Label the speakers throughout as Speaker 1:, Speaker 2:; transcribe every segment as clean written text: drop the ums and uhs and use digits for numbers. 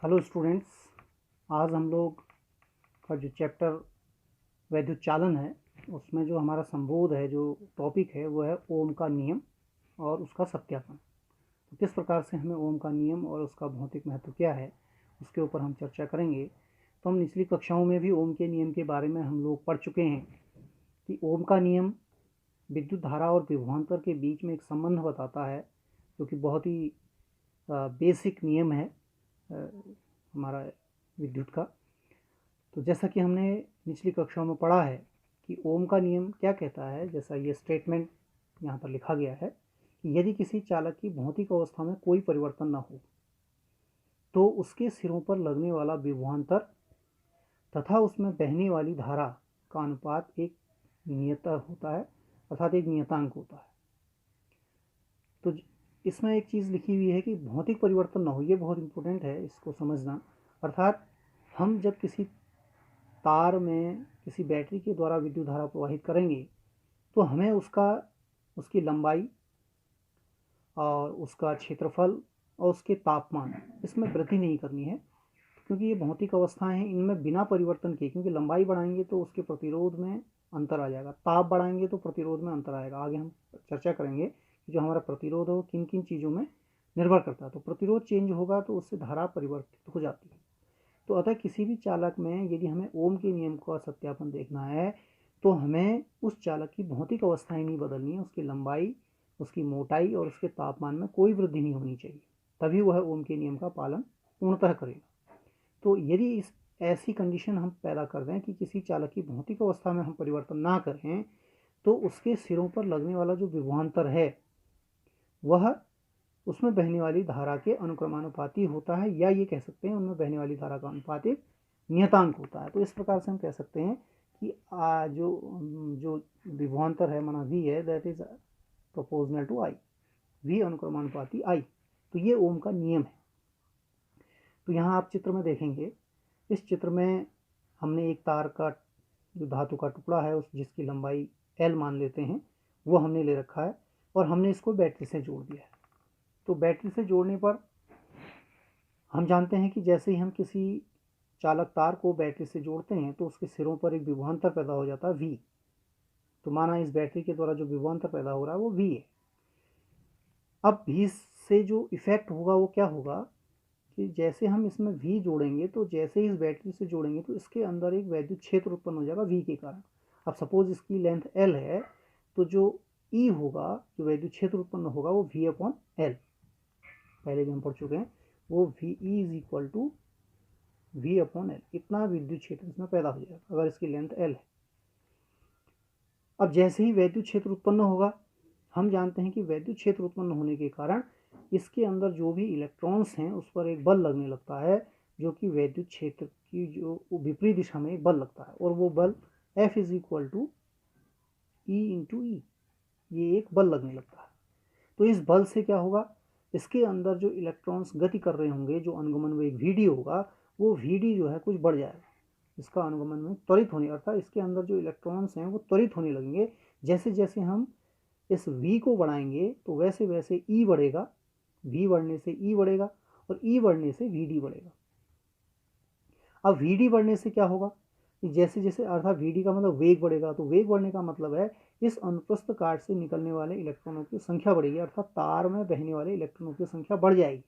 Speaker 1: Hello students, आज हम लोग का जो चैप्टर वैद्युत चालन है उसमें जो हमारा संबोध है, जो टॉपिक है वो है ओम का नियम और उसका सत्यापन। तो किस प्रकार से हमें ओम का नियम और उसका भौतिक महत्व क्या है उसके ऊपर हम चर्चा करेंगे। तो हम निचली कक्षाओं में भी ओम के नियम के बारे में हम लोग पढ़ चुके हैं कि ओम का नियम विद्युत धारा और विभवांतर के बीच में एक संबंध बताता है, जो कि बहुत ही बेसिक नियम है हमारा विद्युत का। तो जैसा कि हमने निचली कक्षाओं में पढ़ा है कि ओम का नियम क्या कहता है, जैसा ये स्टेटमेंट यहाँ पर लिखा गया है कि यदि किसी चालक की भौतिक अवस्था में कोई परिवर्तन न हो तो उसके सिरों पर लगने वाला विभवांतर तथा उसमें बहने वाली धारा का अनुपात एक नियत होता है, अर्थात एक नियतांक होता है। तो इसमें एक चीज़ लिखी हुई है कि भौतिक परिवर्तन न हो, ये बहुत इंपॉर्टेंट है इसको समझना। अर्थात हम जब किसी तार में किसी बैटरी के द्वारा विद्युत धारा प्रवाहित करेंगे तो हमें उसकी लंबाई और उसका क्षेत्रफल और उसके तापमान, इसमें वृद्धि नहीं करनी है, क्योंकि ये भौतिक अवस्थाएं हैं। इनमें बिना परिवर्तन के, क्योंकि लंबाई बढ़ाएंगे तो उसके प्रतिरोध में अंतर आ जाएगा, ताप बढ़ाएंगे तो प्रतिरोध में अंतर आएगा। आगे हम चर्चा करेंगे कि जो हमारा प्रतिरोध हो किन किन चीज़ों में निर्भर करता है। तो प्रतिरोध चेंज होगा तो उससे धारा परिवर्तित हो जाती है। तो अतः किसी भी चालक में यदि हमें ओम के नियम का सत्यापन देखना है तो हमें उस चालक की भौतिक अवस्थाएं नहीं बदलनी है, उसकी लंबाई, उसकी मोटाई और उसके तापमान में कोई वृद्धि नहीं होनी चाहिए, तभी वह ओम के नियम का पालन पूर्णतः करेगा। तो यदि इस ऐसी कंडीशन हम पैदा कर दें कि किसी चालक की भौतिक अवस्था में हम परिवर्तन ना करें तो उसके सिरों पर लगने वाला जो विभवांतर है वह उसमें बहने वाली धारा के अनुक्रमानुपाती होता है, या ये कह सकते हैं उनमें बहने वाली धारा का अनुपात एक नियतांक होता है। तो इस प्रकार से हम कह सकते हैं कि जो विभवांतर है माना वी है, that is proportional to I, V अनुक्रमानुपाती आई। तो ये ओम का नियम है। तो यहाँ आप चित्र में देखेंगे, इस चित्र में हमने एक तार का जो धातु का टुकड़ा है उस जिसकी लंबाई एल मान लेते हैं, वो हमने ले रखा है और हमने इसको बैटरी से जोड़ दिया है। तो बैटरी से जोड़ने पर हम जानते हैं कि जैसे ही हम किसी चालक तार को बैटरी से जोड़ते हैं तो उसके सिरों पर एक विभवांतर पैदा हो जाता है वी। तो माना इस बैटरी के द्वारा जो विभवांतर पैदा हो रहा है वो वी है। अब वी से जो इफेक्ट होगा वो क्या होगा कि जैसे हम इसमें वी जोड़ेंगे तो जैसे ही इस बैटरी से जोड़ेंगे तो इसके अंदर एक वैद्युत क्षेत्र उत्पन्न हो जाएगा वी के कारण। अब सपोज इसकी लेंथ एल है तो जो ई होगा, जो वैद्युत क्षेत्र उत्पन्न होगा वो वी अपॉन एल, पहले भी हम पढ़ चुके हैं, वो V E is equal to V upon L, इतना विद्युत क्षेत्र इसमें पैदा हो जाएगा अगर इसकी लेंथ एल है। अब जैसे ही वैद्युत क्षेत्र उत्पन्न होगा, हम जानते हैं कि वैद्युत क्षेत्र उत्पन्न होने के कारण इसके अंदर जो भी इलेक्ट्रॉन्स हैं उस पर एक बल लगने लगता है, जो कि वैद्युत क्षेत्र की जो विपरीत दिशा में एक बल लगता है, और वो बल F is equal to E into E, ये एक बल लगने लगता है। तो इस बल से क्या होगा, इसके अंदर जो इलेक्ट्रॉन्स गति कर रहे होंगे, जो अनुगमन वेग वी होगा, वो वी जो है कुछ बढ़ जाएगा, इसका अनुगमन में त्वरित होने, अर्थात इसके अंदर जो इलेक्ट्रॉन्स हैं वो त्वरित होने लगेंगे। जैसे जैसे हम इस v को बढ़ाएंगे तो वैसे वैसे e बढ़ेगा, v बढ़ने से e बढ़ेगा और e बढ़ने से vd बढ़ेगा। अब vd बढ़ने से क्या होगा, जैसे जैसे अर्थात vd का मतलब वेग बढ़ेगा, तो वेग बढ़ने का मतलब है इस अनुप्रस्थ काट से निकलने वाले इलेक्ट्रॉनों की संख्या बढ़ेगी, अर्थात तार में बहने वाले इलेक्ट्रॉनों की संख्या बढ़ जाएगी।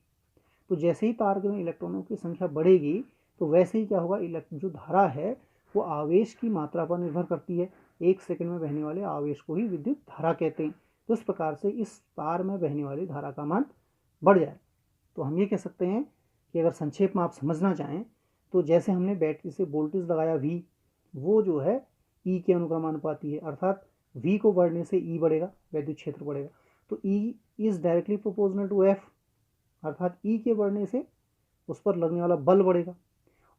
Speaker 1: तो जैसे ही तार में इलेक्ट्रॉनों की संख्या बढ़ेगी तो वैसे ही क्या होगा, जो धारा है वो आवेश की मात्रा पर निर्भर करती है। एक सेकंड में बहने वाले आवेश को ही विद्युत धारा कहते हैं। तो इस प्रकार से इस तार में बहने वाली धारा का मान बढ़ जाए। तो हम ये कह सकते हैं कि अगर संक्षेप में आप समझना चाहें तो जैसे हमने बैटरी से वोल्टेज लगाया वी, वो जो है ई के अनुक्रमानुपाती है, अर्थात वी को बढ़ने से ई बढ़ेगा, वैद्युत क्षेत्र बढ़ेगा। तो E is directly proportional to F, अर्थात ई के बढ़ने से उस पर लगने वाला बल बढ़ेगा,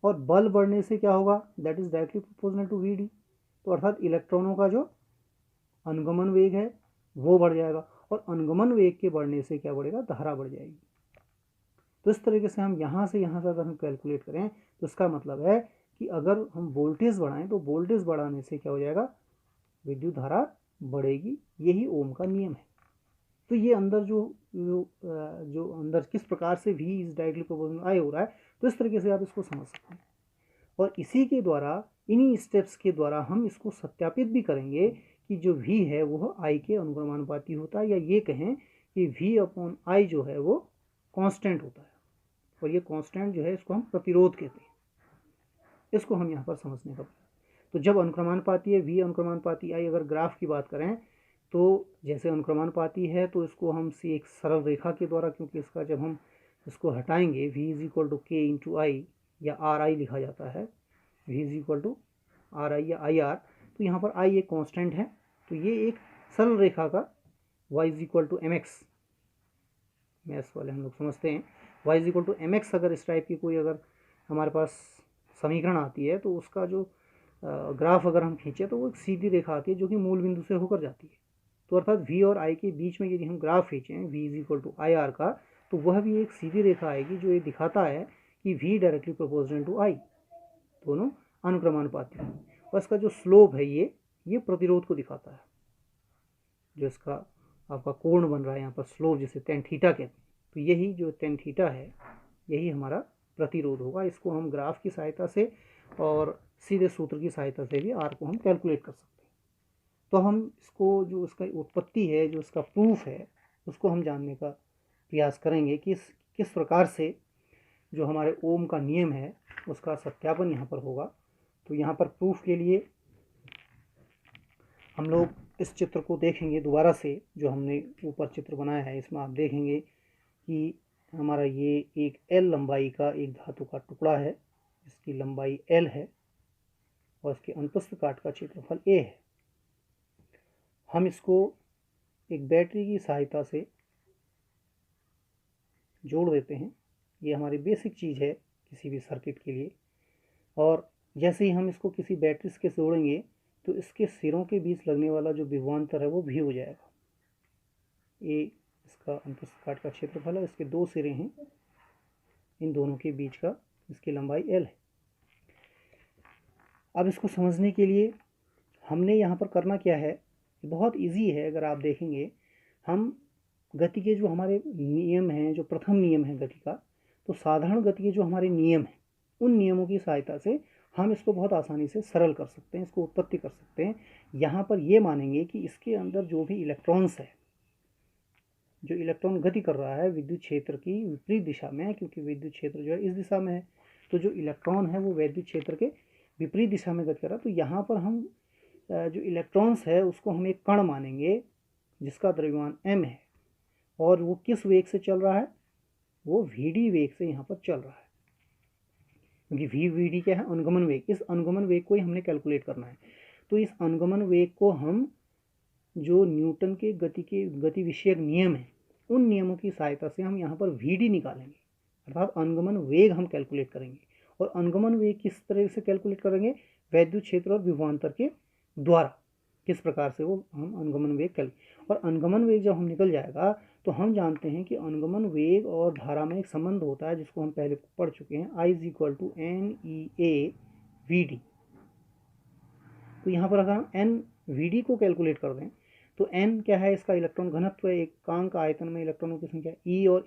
Speaker 1: और बल बढ़ने से क्या होगा, that is directly proportional to V D. तो अर्थात इलेक्ट्रॉनों का जो अनुगमन वेग है वो बढ़ जाएगा, और अनुगमन वेग के बढ़ने से क्या बढ़ेगा, धारा बढ़ जाएगी। तो इस तरीके से हम यहाँ से अगर हम कैलकुलेट करें तो इसका मतलब है कि अगर हम वोल्टेज बढ़ाएं तो वोल्टेज बढ़ाने से क्या हो जाएगा, विद्युत धारा बढ़ेगी। यही ओम का नियम है। तो ये अंदर जो अंदर किस प्रकार से V इज डायरेक्टली प्रोपोर्शनल आई हो रहा है, तो इस तरीके से आप इसको समझ सकते हैं। और इसी के द्वारा, इन्हीं स्टेप्स के द्वारा हम इसको सत्यापित भी करेंगे कि जो v है वो i के अनुक्रमानुपाती होता है, या ये कहें कि v/i जो है वो कांस्टेंट होता है। और ये कांस्टेंट जो है इसको हम प्रतिरोध कहते हैं। इसको हम यहाँ पर समझने का। तो जब अनुक्रमानुपाती है v अनुक्रमानुपाती i, अगर ग्राफ की बात करें तो जैसे अनुक्रमानुपाती है तो इसको हम एक सरल रेखा के द्वारा, क्योंकि इसका जब हम इसको हटाएंगे v = k × i या ri लिखा जाता है, v = ri या ir, तो यहाँ पर i एक कांस्टेंट है। तो ये एक सरल रेखा का y = mx, मैथ्स वाले हम लोग समझते हैं, y = mx अगर इस टाइप की कोई अगर हमारे पास समीकरण आती है तो उसका जो ग्राफ अगर हम खींचे तो वो एक सीधी रेखा आती है जो कि मूल बिंदु से होकर जाती है। तो अर्थात v और i के बीच में यदि हम ग्राफ खींचें v = ir का, तो वह भी एक सीधी रेखा आएगी जो ये दिखाता है कि v directly proportional to i, दोनों अनुक्रमानुपाती हैं। और इसका जो स्लोप है ये प्रतिरोध को दिखाता है। जो इसका आपका कोण बन रहा है यहाँ पर स्लोप, जिसे tan थीटा कहते हैं, तो यही जो tan थीटा है यही हमारा प्रतिरोध होगा। इसको हम ग्राफ की सहायता से और सीधे सूत्र की सहायता से भी r को हम कैलकुलेट कर सकते हैं। तो हम इसको, जो इसका उत्पत्ति है, जो इसका प्रूफ है, उसको हम जानने का प्रयास करेंगे कि किस प्रकार से जो हमारे ओम का नियम है उसका सत्यापन यहाँ पर होगा। तो यहाँ पर प्रूफ के लिए हम लोग इस चित्र को देखेंगे दोबारा से, जो हमने ऊपर चित्र बनाया है। इसमें आप देखेंगे कि हमारा ये एक L लंबाई का एक धातु का टुकड़ा है, इसकी लंबाई L है और इसके अनुप्रस्थ काट का क्षेत्रफल A है। हम इसको एक बैटरी की सहायता से जोड़ देते हैं। ये हमारी बेसिक चीज़ है किसी भी सर्किट के लिए। और जैसे ही हम इसको किसी बैटरी से जोड़ेंगे तो इसके सिरों के बीच लगने वाला जो विभवांतर है वो भी हो जाएगा। ये इसका अनुप्रस्थ काट का क्षेत्रफल है, इसके दो सिरे हैं, इन दोनों के बीच का इसकी लंबाई L है। अब इसको समझने के लिए हमने यहाँ पर करना क्या है, बहुत इजी है। अगर आप देखेंगे, हम गति के जो हमारे नियम हैं, जो प्रथम नियम है गति का, तो साधारण गति के जो हमारे नियम हैं उन नियमों की सहायता से हम इसको बहुत आसानी से सरल कर सकते हैं, इसको उत्पत्ति कर सकते हैं। यहाँ पर ये मानेंगे कि इसके अंदर जो भी इलेक्ट्रॉन्स है, जो इलेक्ट्रॉन गति कर रहा है विद्युत क्षेत्र की विपरीत दिशा में, क्योंकि विद्युत क्षेत्र जो है इस दिशा में है, तो जो इलेक्ट्रॉन है वो विद्युत क्षेत्र के विपरीत दिशा में गति कर रहा है। तो यहाँ पर हम जो इलेक्ट्रॉन्स है उसको हम एक कण मानेंगे जिसका द्रव्यमान m है, और वो किस वेग से चल रहा है, वो vd वेग से यहाँ पर चल रहा है। क्योंकि vd क्या है, अनुगमन वेग। इस अनुगमन वेग को ही हमने कैलकुलेट करना है। तो इस अनुगमन वेग को हम जो न्यूटन के गति विषयक नियम है उन नियमों की सहायता से हम यहाँ पर vd निकालेंगे, अर्थात अनुगमन वेग हम कैलकुलेट करेंगे। और अनुगमन वेग किस तरह से कैलकुलेट करेंगे, वैद्युत क्षेत्र और विभवांतर के द्वारा, किस प्रकार से वो हम अनुगमन वेग और अनुगमन वेग जब हम निकल जाएगा तो हम जानते हैं कि अनुगमन वेग और धारा में एक संबंध होता है जिसको हम पहले पढ़ चुके हैं, I = NEA VD। तो यहाँ पर अगर हम NVD को कैलकुलेट कर दें तो N क्या है, इसका इलेक्ट्रॉन घनत्व है, एकांक आयतन में इलेक्ट्रॉनों की संख्या, E और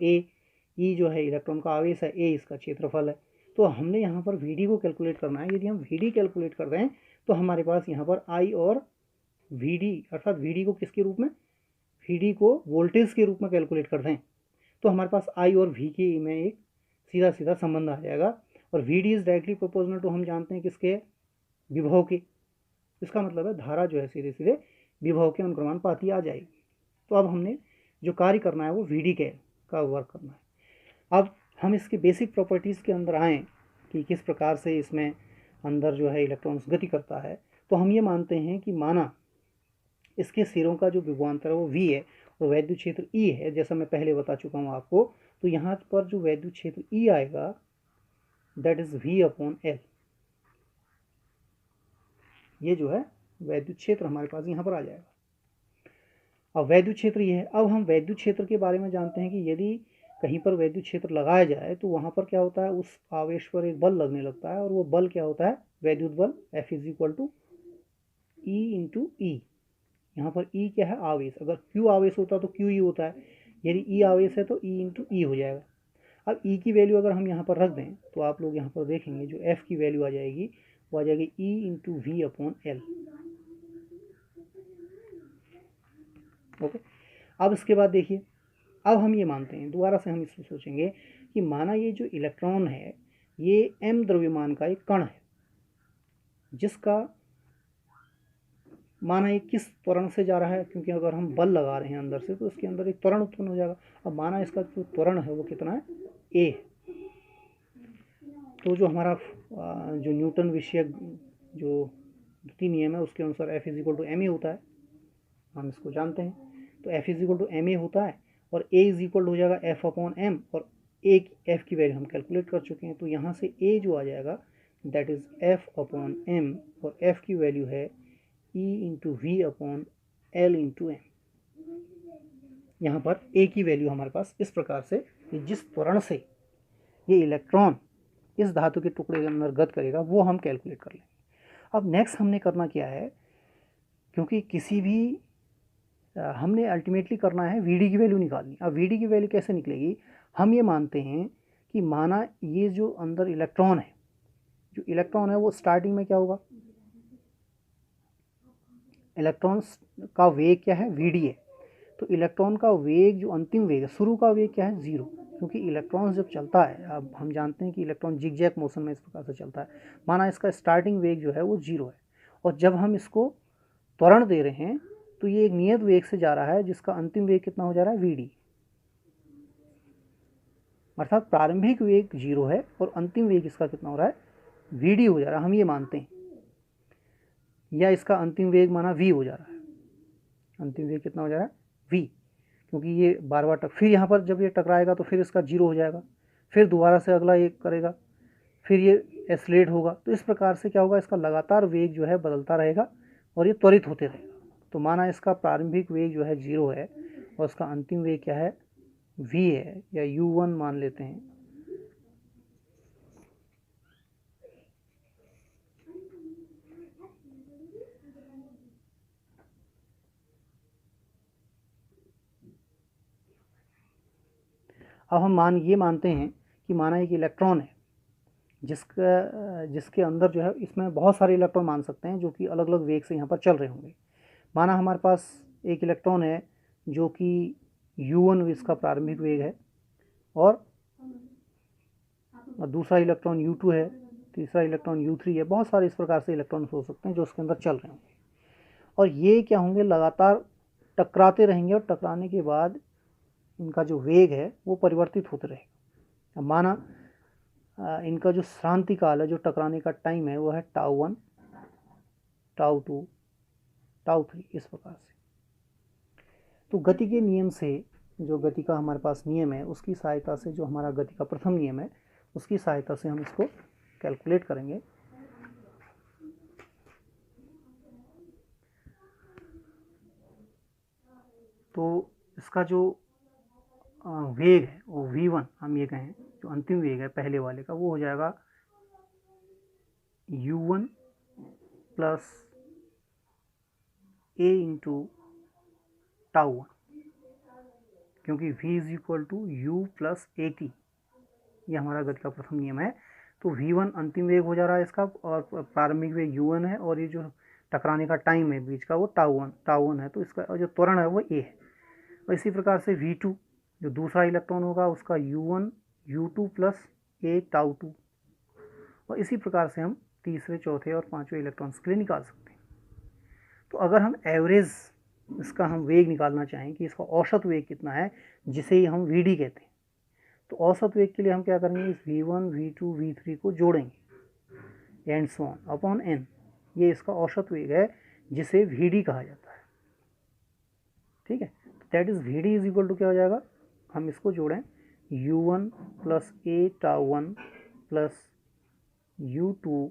Speaker 1: E जो है इलेक्ट्रॉन का आवेश है, A इसका क्षेत्रफल है। तो हमने यहाँ पर VD को कैलकुलेट करना है। यदि हम VD कैलकुलेट कर दें तो हमारे पास यहाँ पर I और VD, अर्थात VD को किसके रूप में, VD को वोल्टेज के रूप में कैलकुलेट कर दें तो हमारे पास I और V के में एक सीधा सीधा संबंध आ जाएगा। और VD is directly proportional to, हम जानते हैं किसके, विभव के। इसका मतलब है धारा जो है सीधे सीधे विभव के अनुक्रमानुपाती आ जाएगी। तो अब हमने जो कार्य करना है वो VD का वर्क करना है। अब हम इसके बेसिक प्रॉपर्टीज़ के अंदर आएँ कि किस प्रकार से इसमें अंदर जो है इलेक्ट्रॉन्स गति करता है। तो हम ये मानते हैं कि माना इसके सिरों का जो विभवांतर है वो V है और वैद्युत क्षेत्र E है, जैसा मैं पहले बता चुका हूँ आपको। तो यहाँ पर जो वैद्युत क्षेत्र E आएगा दैट इज V/L। ये जो है वैद्युत क्षेत्र हमारे पास यहाँ पर आ जाएगा। अब वैद्युत क्षेत्र ये है। अब हम वैद्युत क्षेत्र के बारे में जानते हैं कि यदि कहीं पर वैद्युत क्षेत्र लगाया जाए तो वहाँ पर क्या होता है, उस आवेश पर एक बल लगने लगता है, और वो बल क्या होता है, वैद्युत बल F = E × E। यहाँ पर E क्या है, आवेश। अगर Q आवेश होता तो QE होता है, यदि E आवेश है तो E × E हो जाएगा। अब ई की वैल्यू अगर हम यहाँ पर रख दें तो आप लोग यहाँ पर देखेंगे जो एफ की वैल्यू आ जाएगी वो आ जाएगी E into V upon L. Okay, अब इसके बाद देखिए, अब हम ये मानते हैं, दोबारा से हम इसको सोचेंगे कि माना ये जो इलेक्ट्रॉन है ये m द्रव्यमान का एक कण है, जिसका माना ये किस त्वरण से जा रहा है, क्योंकि अगर हम बल लगा रहे हैं अंदर से तो इसके अंदर एक त्वरण उत्पन्न हो जाएगा। अब माना इसका जो त्वरण है वो कितना है, a। तो जो हमारा जो न्यूटन विषयक जो द्वितीय नियम है उसके अनुसार F is equal to M A होता है, हम इसको जानते हैं। तो F is equal to M A होता है और A इज इक्वल हो जाएगा F अपॉन एम, और F की वैल्यू हम कैलकुलेट कर चुके हैं। तो यहाँ से A जो आ जाएगा that is F upon M, और F की वैल्यू है E into V upon L into M. यहाँ पर A की वैल्यू हमारे पास इस प्रकार से कि जिस त्वरण से ये इलेक्ट्रॉन इस धातु के टुकड़े के अंदर गत करेगा वो हम कैलकुलेट कर लेंगे। अब नेक्स्ट हमने करना क्या है, क्योंकि किसी भी हमने अल्टीमेटली करना है Vd की वैल्यू निकालनी। अब Vd की वैल्यू कैसे निकलेगी, हम ये मानते हैं कि माना ये जो अंदर इलेक्ट्रॉन है, जो इलेक्ट्रॉन है वो स्टार्टिंग में क्या होगा, इलेक्ट्रॉन का वेग क्या है, Vd है। तो इलेक्ट्रॉन का वेग जो अंतिम वेग है, शुरू का वेग क्या है, 0, क्योंकि इलेक्ट्रॉन जब चलता है, अब हम जानते हैं कि इलेक्ट्रॉन जिगजैग मोशन में इस प्रकार से चलता है। माना इसका स्टार्टिंग वेग जो है वो 0 है, और जब हम इसको त्वरण दे रहे हैं तो ये एक नियत वेग से जा रहा है जिसका अंतिम वेग कितना हो जा रहा है, Vd। अर्थात प्रारंभिक वेग 0 है और अंतिम वेग इसका कितना हो रहा है, Vd हो जा रहा है, हम ये मानते हैं। या इसका अंतिम वेग माना v हो जा रहा है, अंतिम वेग कितना हो जा रहा है, v, क्योंकि ये बार बार फिर यहाँ पर जब ये टकराएगा तो फिर इसका 0 हो जाएगा, फिर दोबारा से अगला एक करेगा, फिर ये एस्लेट होगा। तो इस प्रकार से क्या होगा, इसका लगातार वेग जो है बदलता रहेगा और ये त्वरित होते रहेगा। तो माना इसका प्रारंभिक वेग जो है 0 है और इसका अंतिम वेग क्या है, v है, या u1 मान लेते हैं। अब हम ये मानते हैं कि माना एक इलेक्ट्रॉन है जिसके अंदर जो है, इसमें बहुत सारे इलेक्ट्रॉन मान सकते हैं जो कि अलग अलग वेग से यहाँ पर चल रहे होंगे। माना हमारे पास एक इलेक्ट्रॉन है जो कि u1 इसका प्रारंभिक वेग है, और दूसरा इलेक्ट्रॉन u2 है, तीसरा इलेक्ट्रॉन u3 है। बहुत सारे इस प्रकार से इलेक्ट्रॉन हो सकते हैं जो उसके अंदर चल रहे होंगे, और ये क्या होंगे, लगातार टकराते रहेंगे, और टकराने के बाद इनका जो वेग है वो परिवर्तित होते रहेगा। अब माना इनका जो श्रांति काल है, जो टकराने का टाइम है, वो है τ1, τ2, τ3, इस प्रकार से। तो गति के नियम से, जो गति का हमारे पास नियम है उसकी सहायता से, जो हमारा गति का प्रथम नियम है उसकी सहायता से हम इसको कैलकुलेट करेंगे। तो इसका जो वेग है वो v1, हम ये कहें जो अंतिम वेग है पहले वाले का, वो हो जाएगा u1 प्लस a इंटू τ1, क्योंकि v is equal to u plus A T, ये हमारा गति का प्रथम नियम है। तो v1 अंतिम वेग हो जा रहा है इसका, और प्रारंभिक वेग u1 है, और ये जो टकराने का टाइम है बीच का वो τ1 है। तो इसका जो त्वरण है वो a है। और इसी प्रकार से v2 जो दूसरा इलेक्ट्रॉन होगा उसका u1 u2 प्लस a τ2, और इसी प्रकार से हम तीसरे, चौथे और पांचवें इलेक्ट्रॉन्स के लिए निकाल सकते हैं। तो अगर हम एवरेज इसका हम वेग निकालना चाहें कि इसका औसत वेग कितना है, जिसे ही हम Vd कहते हैं, तो औसत वेग के लिए हम क्या करेंगे, इस v1 v2 v3 को जोड़ेंगे and so on upon n। ये इसका औसत वेग है जिसे Vd कहा जाता है। ठीक है, that is Vd is equal to क्या हो जाएगा, हम इसको जोड़ें u1 plus a τ1 plus u2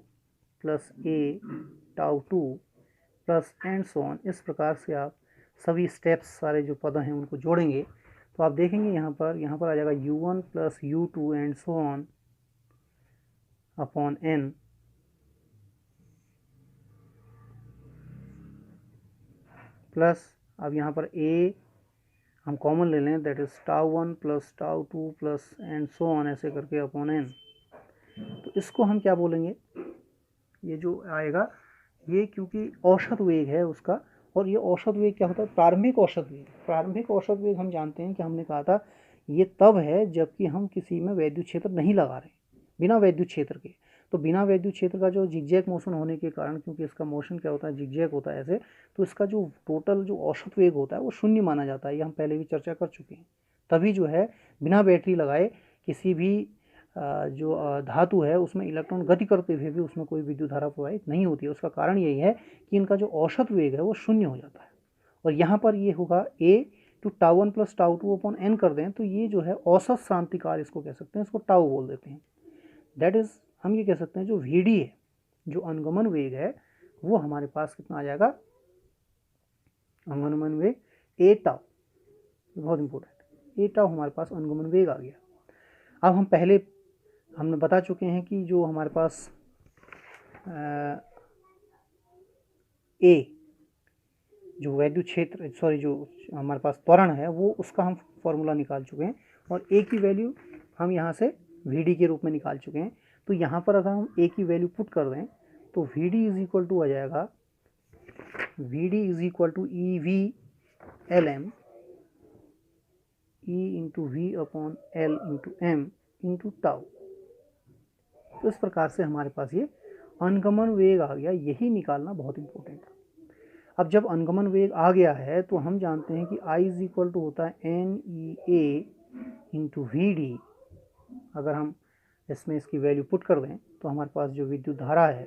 Speaker 1: plus a τ2 plus and so on. इस प्रकार से आप सभी स्टेप्स, सारे जो पद हैं उनको जोड़ेंगे तो आप देखेंगे यहाँ पर आ जाएगा u1 plus u2 and so on upon n plus, अब यहाँ पर a हम कॉमन ले लें, that is tau 1 plus tau 2 plus and so on ऐसे करके अपॉन एन। तो इसको हम क्या बोलेंगे, ये जो आएगा ये क्योंकि औसत वेग है उसका, और ये औसत वेग क्या होता है, प्रारंभिक औसत वेग। प्रारंभिक औसत वेग हम जानते हैं कि हमने कहा था ये तब है जबकि हम किसी में वैद्युत क्षेत्र नहीं लगा रहे, बिना वैद्युत क्षेत्र के। तो बिना वैद्युत क्षेत्र का जो जिगजैग मोशन होने के कारण, क्योंकि इसका मोशन क्या होता है, जिगजैग होता है ऐसे, तो इसका जो टोटल जो औसत वेग होता है वो शून्य माना जाता है। ये हम पहले भी चर्चा कर चुके हैं। तभी जो है बिना बैटरी लगाए किसी भी जो धातु है उसमें इलेक्ट्रॉन गति करते हुए भी उसमें कोई विद्युत धारा प्रवाहित नहीं होती है। उसका कारण यही है कि इनका जो औसत वेग है वो शून्य हो जाता है। और यहाँ पर ये होगा A two tau 1 plus tau 2 upon N कर दें तो ये जो है औसत क्रांतिकाल इसको कह सकते हैं, इसको टाउ बोल देते हैं। दैट इज हम ये कह सकते हैं जो वीडी है, जो अनुगमन वेग है, वो हमारे पास कितना आ जाएगा, अनुगमन वेग ए टाउ, बहुत इंपॉर्टेंट, ए टाउ हमारे पास अनुगमन वेग आ गया। अब हम पहले हमने बता चुके हैं कि जो हमारे पास ए जो वैद्युत क्षेत्र, सॉरी जो हमारे पास त्वरण है वो, उसका हम फॉर्मूला निकाल चुके हैं, और ए की वैल्यू हम यहाँ से वी डी के रूप में निकाल चुके हैं। तो यहाँ पर अगर हम ए की वैल्यू पुट कर दें तो V D is equal to आ जाएगा, V D is equal to E V L M, E into V upon L into M into tau. तो इस प्रकार से हमारे पास ये अनुगमन वेग आ गया। यही निकालना बहुत इंपॉर्टेंट है। अब जब अनुगमन वेग आ गया है तो हम जानते हैं कि I इज इक्वल टू होता है N E A into V D. अगर हम इसमें इसकी वैल्यू पुट कर दें तो हमारे पास जो विद्युत धारा है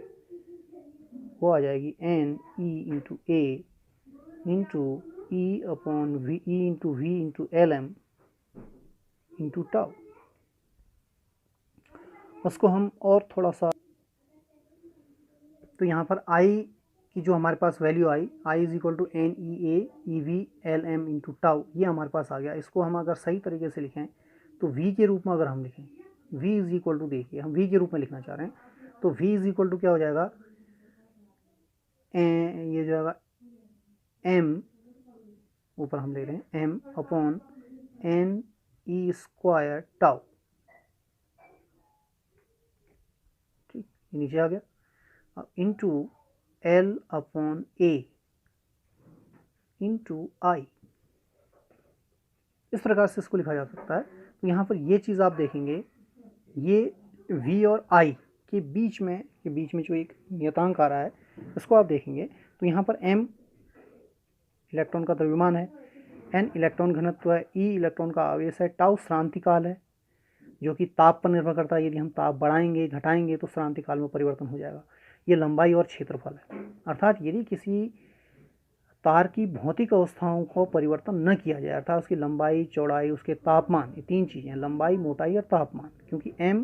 Speaker 1: वो आ जाएगी N E into A into E upon V, E into V into L M into tau. उसको हम और थोड़ा सा, तो यहाँ पर I की जो हमारे पास वैल्यू आई, I is equal to N E A E V L M into tau, ये हमारे पास आ गया। इसको हम अगर सही तरीके से लिखें तो V के रूप में अगर हम लिखें, V इज इक्वल टू, देखिए हम V के रूप में लिखना चाह रहे हैं, तो V इज इक्वल टू क्या हो जाएगा, ये जो आएगा M, ऊपर हम ले रहे हैं M upon N E square tau, ठीक, ये नीचे आ गया, into L upon A into I. इस प्रकार से इसको लिखा जा सकता है। तो यहाँ पर ये चीज़ आप देखेंगे, ये V और I के बीच में जो एक नियतांक आ रहा है इसको आप देखेंगे तो यहाँ पर M इलेक्ट्रॉन का द्रव्यमान है, N इलेक्ट्रॉन घनत्व है, E इलेक्ट्रॉन का आवेश है, टाउ श्रांतिकाल है जो कि ताप पर निर्भर करता है। यदि हम ताप बढ़ाएंगे घटाएंगे तो श्रांतिकाल में परिवर्तन हो जाएगा। ये लंबाई और क्षेत्रफल है। अर्थात यदि किसी तार की भौतिक अवस्थाओं को परिवर्तन न किया जाए, अर्थात उसकी लंबाई, चौड़ाई, उसके तापमान, ये तीन चीज़ें, लंबाई, मोटाई और तापमान, क्योंकि M,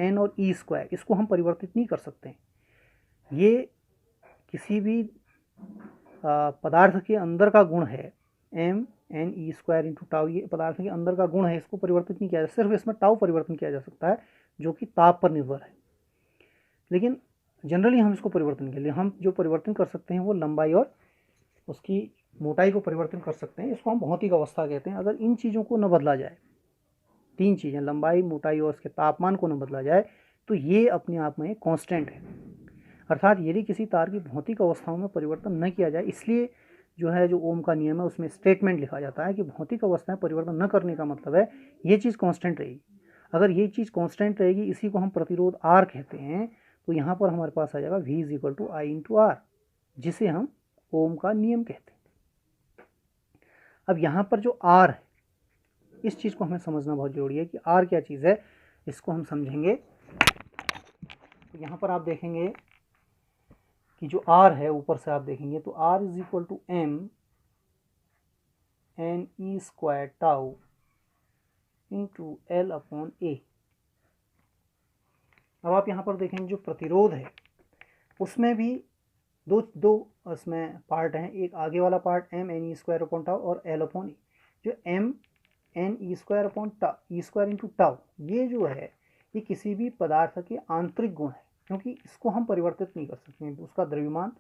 Speaker 1: N और E स्क्वायर इसको हम परिवर्तित नहीं कर सकते हैं। ये किसी भी पदार्थ के अंदर का गुण है, M N E square into tau, ये पदार्थ के अंदर का गुण है, इसको परिवर्तित नहीं किया जा, सिर्फ इसमें टाउ परिवर्तन किया जा सकता है जो कि ताप पर निर्भर है। लेकिन जनरली हम इसको परिवर्तन के लिए हम जो परिवर्तन कर सकते हैं वो लंबाई और उसकी मोटाई को परिवर्तन कर सकते हैं। इसको हम भौतिक अवस्था कहते हैं। अगर इन चीज़ों को न बदला जाए, तीन चीज़ें लंबाई, मोटाई और उसके तापमान को न बदला जाए, तो ये अपने आप में कांस्टेंट है। अर्थात यदि किसी तार की भौतिक अवस्थाओं में परिवर्तन न किया जाए, इसलिए जो है जो ओम का नियम है उसमें स्टेटमेंट लिखा जाता है कि भौतिक अवस्थाएं परिवर्तन न करने का मतलब है ये चीज़ कांस्टेंट रहेगी। अगर ये चीज़ कांस्टेंट रहेगी, इसी को हम प्रतिरोध R कहते हैं, तो यहाँ पर हमारे पास आ जाएगा V is equal to I into R, जिसे हम ओम का नियम कहते हैं। अब यहाँ पर जो R है, इस चीज़ को हमें समझना बहुत जरूरी है कि R क्या चीज़ है, इसको हम समझेंगे। तो यहाँ पर आप देखेंगे कि जो R है, ऊपर से आप देखेंगे तो R is equal to M N E square tau into L upon A. अब आप यहाँ पर देखेंगे जो प्रतिरोध है उसमें भी दो इसमें पार्ट हैं। एक आगे वाला part M N E square upon tau और एल अपॉन ए। जो M N E square upon tau, E square into tau, ये जो है ये किसी भी पदार्थ के आंतरिक गुण है, क्योंकि इसको हम परिवर्तित नहीं कर सकते हैं। उसका द्रव्यमान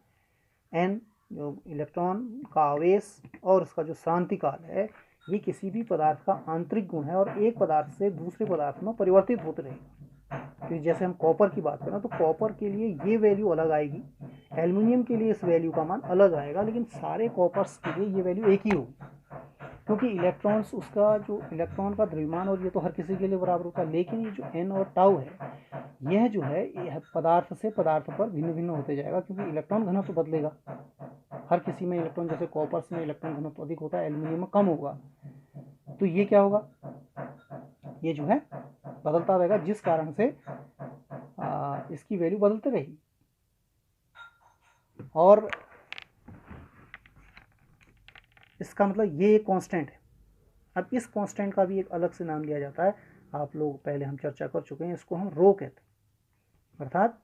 Speaker 1: N, जो इलेक्ट्रॉन का आवेश और उसका जो श्रांतिकाल है, ये किसी भी पदार्थ का आंतरिक गुण है और एक पदार्थ से दूसरे पदार्थ में परिवर्तित होते रहेगा। तो जैसे हम कॉपर की बात करें तो कॉपर के लिए ये वैल्यू अलग आएगी, एल्युमिनियम के लिए इस वैल्यू का मान अलग आएगा, लेकिन सारे कॉपर्स के लिए ये वैल्यू एक ही होगी, क्योंकि इलेक्ट्रॉन्स, उसका जो इलेक्ट्रॉन का द्रव्यमान और ये तो हर किसी के लिए बराबर होता है, लेकिन ये जो एन और टाउ है यह जो है यह पदार्थ से पदार्थ पर भिन्न भिन्न होते जाएगा, क्योंकि इलेक्ट्रॉन घनत्व तो बदलेगा। हर किसी में इलेक्ट्रॉन, जैसे कॉपर में इलेक्ट्रॉन घनत्व अधिक होता है, एल्युमिनियम में कम होगा, तो ये क्या होगा, ये जो है बदलता रहेगा, जिस कारण से इसकी वैल्यू बदलती रहेगी। और इसका मतलब ये एक कांस्टेंट है। अब इस कांस्टेंट का भी एक अलग से नाम लिया जाता है, आप लोग पहले हम चर्चा कर चुके हैं, इसको हम रो कहते हैं, अर्थात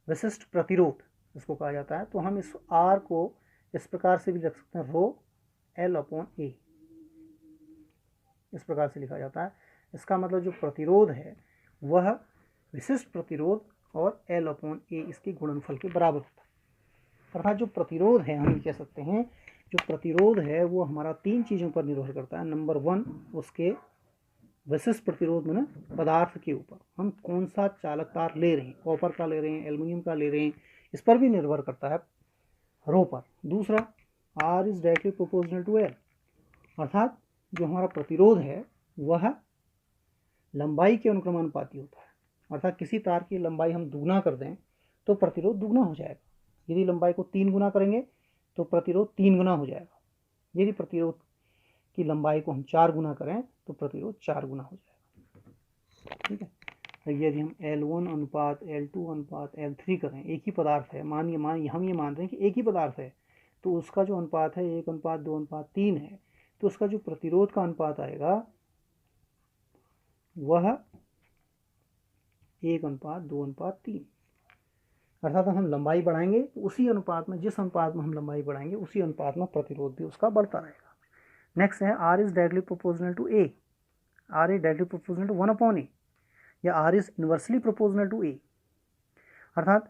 Speaker 1: विशिष्ट प्रतिरोध इसको कहा जाता है। तो हम इस आर को इस प्रकार से भी लिख सकते हैं, रो एल अपॉन ए, इस प्रकार से लिखा जाता है। इसका मतलब जो प्रतिरोध है वह विशिष्ट प्रतिरोध और एल अपॉन ए इसके गुणनफल के बराबर होता है। अर्थात जो प्रतिरोध है, हम ये कह सकते हैं जो प्रतिरोध है वो हमारा 3 चीज़ों पर निर्भर करता है। नंबर 1 उसके विशिष्ट प्रतिरोध में पदार्थ के ऊपर, हम कौन सा चालक तार ले रहे हैं, कॉपर का ले रहे हैं, एल्युमिनियम का ले रहे हैं, इस पर भी निर्भर करता है रो पर। दूसरा, R is directly proportional to L, अर्थात जो हमारा प्रतिरोध है वह लंबाई के अनुक्रमानुपाती होता है। अर्थात किसी तार की लंबाई हम दुगना कर दें तो प्रतिरोध दुगना हो जाएगा, यदि लंबाई को 3 गुना करेंगे तो प्रतिरोध 3 गुना हो जाएगा, यदि प्रतिरोध की लंबाई को हम 4 गुना करें तो प्रतिरोध 4 गुना हो जाएगा। ठीक है, तो यदि हम L1 अनुपात L2 अनुपात L3 करें, एक ही पदार्थ है, मानिए हम ये मान रहे हैं कि एक ही पदार्थ है, तो उसका जो अनुपात है 1 अनुपात 2 अनुपात 3 है, तो उसका जो प्रतिरोध का अनुपात आएगा वह 1 अनुपात 2 अनुपात 3। अर्थात हम लंबाई बढ़ाएंगे तो उसी अनुपात में, जिस अनुपात में हम लंबाई बढ़ाएंगे उसी अनुपात में प्रतिरोध भी उसका बढ़ता रहेगा। नेक्स्ट है R is directly proportional to A, R is directly proportional to 1 upon A, या R is inversely proportional to A. अर्थात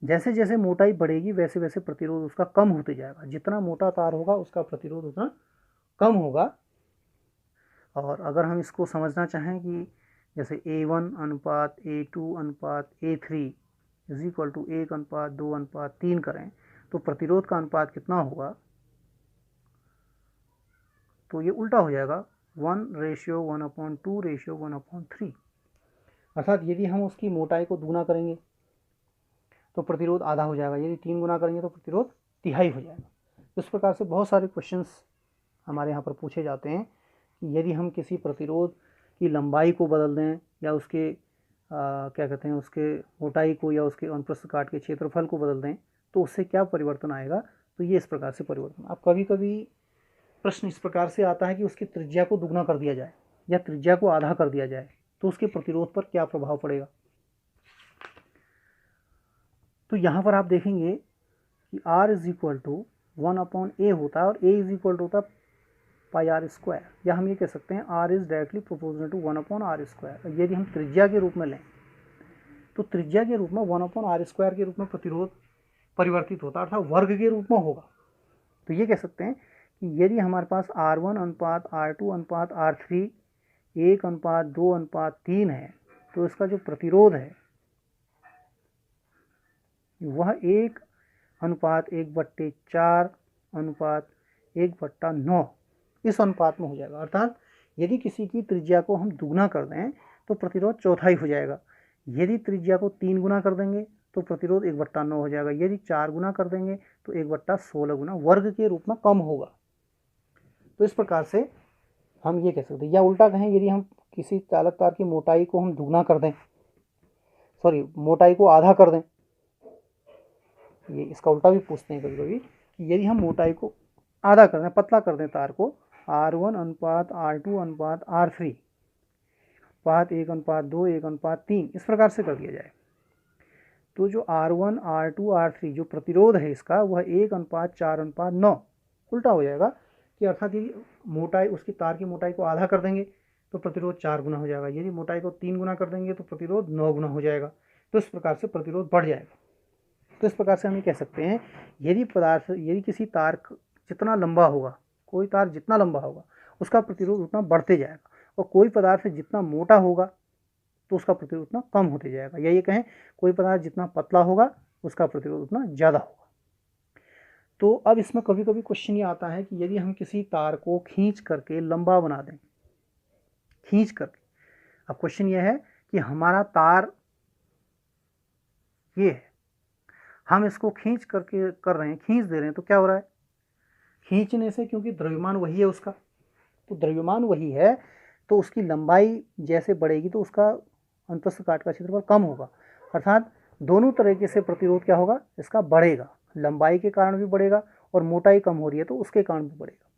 Speaker 1: जैसे जैसे मोटाई बढ़ेगी वैसे वैसे प्रतिरोध उसका कम होते जाएगा, जितना मोटा तार होगा उसका प्रतिरोध उतना कम होगा। और अगर हम इसको समझना चाहें कि जैसे A1 अनुपात A2 अनुपात A3 इज इक्वल टू 1 अनुपात 2 अनुपात 3 करें तो प्रतिरोध का अनुपात कितना होगा, तो ये उल्टा हो जाएगा, 1:1/2:1/3। अर्थात यदि हम उसकी मोटाई को दुगना करेंगे तो प्रतिरोध आधा हो जाएगा, यदि 3 गुना करेंगे तो प्रतिरोध तिहाई हो जाएगा। इस प्रकार से बहुत सारे क्वेश्चंस हमारे यहाँ पर पूछे जाते हैं कि यदि हम किसी प्रतिरोध की लंबाई को बदल दें या उसके क्या कहते हैं, उसके मोटाई को या उसके अनुप्रस्थ काट के क्षेत्रफल को बदल दें तो उससे क्या परिवर्तन आएगा, तो ये इस प्रकार से परिवर्तन। अब कभी कभी प्रश्न इस प्रकार से आता है कि उसकी त्रिज्या को दुगना कर दिया जाए या त्रिज्या को आधा कर दिया जाए तो उसके प्रतिरोध पर क्या प्रभाव पड़ेगा। तो यहाँ पर आप देखेंगे कि R is equal to 1 upon A होता है और A इज इक्वल टू होता है πr², या हम ये कह सकते हैं R is directly proportional to 1 upon r²। यदि हम त्रिज्या के रूप में लें तो त्रिज्या के रूप में 1 अपॉन r² के रूप में प्रतिरोध परिवर्तित होता है, अर्थात वर्ग के रूप में होगा। तो ये कह सकते हैं कि यदि हमारे पास R1 अनुपात R2 अनुपात R3 1 अनुपात 2 अनुपात 3 है तो इसका जो प्रतिरोध है वह 1 अनुपात 1/4 अनुपात 1/9 इस अनुपात में हो जाएगा। अर्थात यदि किसी की त्रिज्या को हम दुगना कर दें तो प्रतिरोध चौथाई हो जाएगा, यदि त्रिज्या को 3 गुना कर देंगे तो प्रतिरोध 1/9 हो जाएगा, यदि 4 गुना कर देंगे तो 1/16 गुना वर्ग के रूप में कम होगा। तो इस प्रकार से हम ये कह सकते हैं, या उल्टा कहें, यदि हम किसी चालक तार की मोटाई को हम दुगना कर दें, मोटाई को आधा कर दें, ये इसका उल्टा भी पूछते हैं कभी कभी कि यदि हम मोटाई को आधा कर दें, पतला कर दें तार को, R1 अनुपात R2 अनुपात R3 अनुपात 1 अनुपात 2 1 अनुपात 3 इस प्रकार से कर दिया जाए, तो जो R1 R2 R3 जो प्रतिरोध है इसका वह 1 अनुपात 4 अनुपात 9 उल्टा हो जाएगा। कि अर्थात यदि मोटाई, उसकी तार की मोटाई को आधा कर देंगे तो प्रतिरोध 4 गुना हो जाएगा, यदि मोटाई को 3 गुना कर देंगे तो प्रतिरोध 9 गुना हो जाएगा। तो इस प्रकार से प्रतिरोध बढ़ जाएगा। तो इस प्रकार से हम ये कह सकते हैं, यदि किसी तार जितना लंबा होगा, कोई तार जितना लंबा होगा उसका प्रतिरोध उतना बढ़ते जाएगा, और कोई पदार्थ जितना मोटा होगा तो उसका प्रतिरोध उतना कम होते जाएगा, या ये कहें कोई पदार्थ जितना पतला होगा उसका प्रतिरोध उतना ज़्यादा होगा। तो अब इसमें कभी कभी क्वेश्चन ये आता है कि यदि हम किसी तार को खींच करके लंबा बना दें, खींच करके, अब क्वेश्चन ये है कि हमारा तार ये है, हम इसको खींच करके कर रहे हैं, खींच दे रहे हैं, तो क्या हो रहा है, खींचने से, क्योंकि द्रव्यमान वही है उसका, तो द्रव्यमान वही है तो उसकी लंबाई जैसे बढ़ेगी तो उसका अंतस्थ काट का क्षेत्रफल कम होगा, अर्थात दोनों तरीके से प्रतिरोध क्या होगा, इसका बढ़ेगा, लंबाई के कारण भी बढ़ेगा और मोटाई कम हो रही है तो उसके कारण भी बढ़ेगा।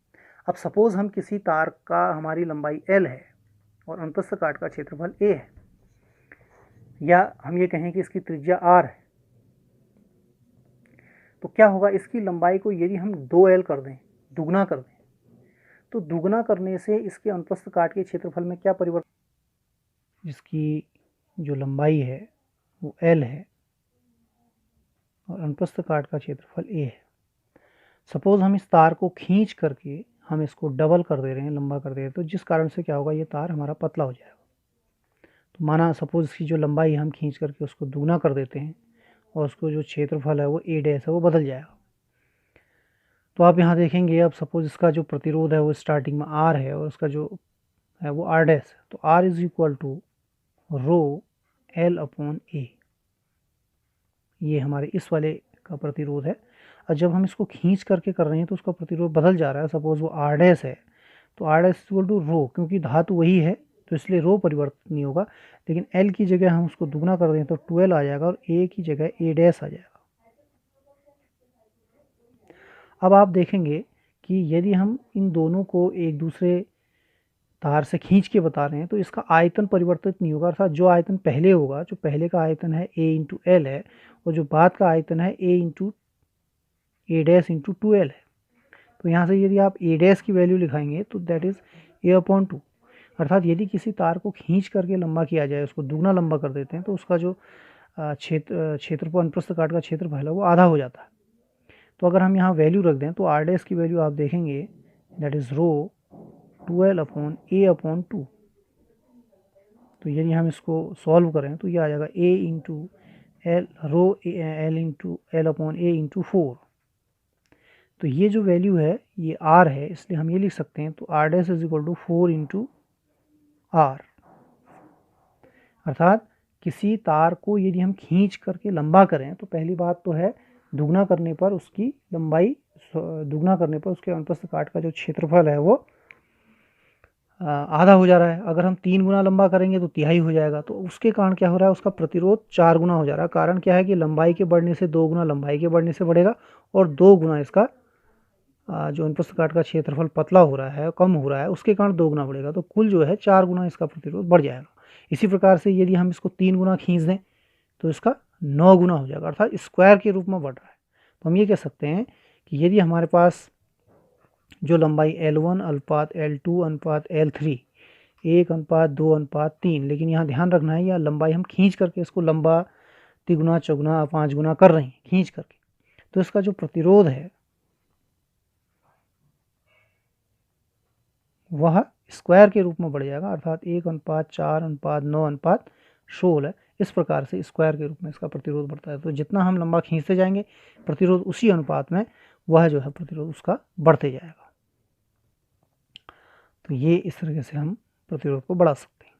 Speaker 1: अब सपोज हम किसी तार का, हमारी लंबाई L है और अंतस्थ काट का क्षेत्रफल A है, या हम ये कहें कि इसकी त्रिज्या R है, तो क्या होगा, इसकी लंबाई को यदि हम 2L कर दें, दुगना कर दें, तो दुगना करने से इसके अंतस्थ काट के क्षेत्रफल में क्या परिवर्तन, जिसकी जो लंबाई है वो L है और अंतस्थ काट का क्षेत्रफल A है। सपोज हम इस तार को खींच करके हम इसको डबल कर दे रहे हैं, लंबा कर दे रहे हैं, तो जिस कारण से क्या होगा, ये तार हमारा पतला हो जाएगा। तो माना सपोज इसकी जो लंबाई हम खींच करके उसको दुगना कर देते हैं और उसको जो क्षेत्रफल है वो A डैश है वो बदल जाएगा। तो आप यहाँ देखेंगे, अब सपोज इसका जो प्रतिरोध है वो स्टार्टिंग में R है और उसका जो है वो R डैश है, तो R is equal to rho L upon A, ये हमारे इस वाले का प्रतिरोध है। और जब हम इसको खींच करके कर रहे हैं तो उसका प्रतिरोध बदल जा रहा है, सपोज वो R डैश है तो R डैश इक्वल टू रो, क्योंकि धातु वही है तो इसलिए रो परिवर्तित नहीं होगा, लेकिन L की जगह हम उसको दुगना कर दें तो 12 आ जाएगा और A की जगह A डैश आ जाएगा। अब आप देखेंगे कि यदि हम इन दोनों को एक दूसरे तार से खींच के बता रहे हैं तो इसका आयतन परिवर्तित नहीं होगा, अर्थात जो आयतन पहले होगा, जो पहले का आयतन है A इंटू एल है और जो बाद का आयतन है A into A dash into 2L है। तो यहाँ से यदि आप A डैश की वैल्यू लिखाएंगे तो दैट इज़ A अपॉन 2, अर्थात यदि किसी तार को खींच करके लंबा किया जाए, उसको दुगना लंबा कर देते हैं तो उसका जो क्षेत्रफल, अनुप्रस्थ काट का क्षेत्रफल है वो आधा हो जाता है। तो अगर हम यहाँ वैल्यू रख दें तो R डैश की वैल्यू आप देखेंगे that is rho 12 upon A upon 2। तो यदि हम इसको सॉल्व करें तो ये आ जाएगा A into L, rho L into L upon A into 4। तो ये जो वैल्यू है ये R है, इसलिए हम ये लिख सकते हैं, तो R dash is equal to 4 into R, अर्थात किसी तार को यदि हम खींच करके लंबा करें तो पहली बात तो है दुगना करने पर उसकी लंबाई, दुगना करने पर उसके अंतस्थ काट का जो क्षेत्रफल है वो आधा हो जा रहा है। अगर हम 3 गुना लंबा करेंगे तो तिहाई हो जाएगा, तो उसके कारण क्या हो रहा है, उसका प्रतिरोध 4 गुना हो जा रहा है। कारण क्या है कि लंबाई के बढ़ने से 2 गुना लंबाई के बढ़ने से बढ़ेगा और 2 गुना इसका जो अनुप्रस्थ काट का क्षेत्रफल पतला हो रहा है, कम हो रहा है, उसके कारण 2 गुना बढ़ेगा, तो कुल जो है 4 गुना इसका प्रतिरोध बढ़ जाएगा। इसी प्रकार से यदि हम इसको 3 गुना खींच दें तो इसका 9 गुना हो जाएगा, अर्थात स्क्वायर के रूप में बढ़ रहा है। तो हम ये कह सकते हैं कि यदि हमारे पास जो लंबाई L1 अनुपात L2 अनुपात L3 1:2:3, लेकिन यहाँ ध्यान रखना है, यह लंबाई हम खींच करके इसको लंबा 3 गुना 4 गुना 5 गुना कर रहे हैं खींच करके, तो इसका जो प्रतिरोध है वह स्क्वायर के रूप में बढ़ जाएगा, अर्थात 1:4:9:16। इस प्रकार से स्क्वायर के रूप में इसका प्रतिरोध बढ़ता है। तो जितना हम लंबा खींचते जाएंगे प्रतिरोध उसी अनुपात में वह जो है प्रतिरोध उसका बढ़ते जाएगा। तो ये इस तरीके से हम प्रतिरोध को बढ़ा सकते हैं।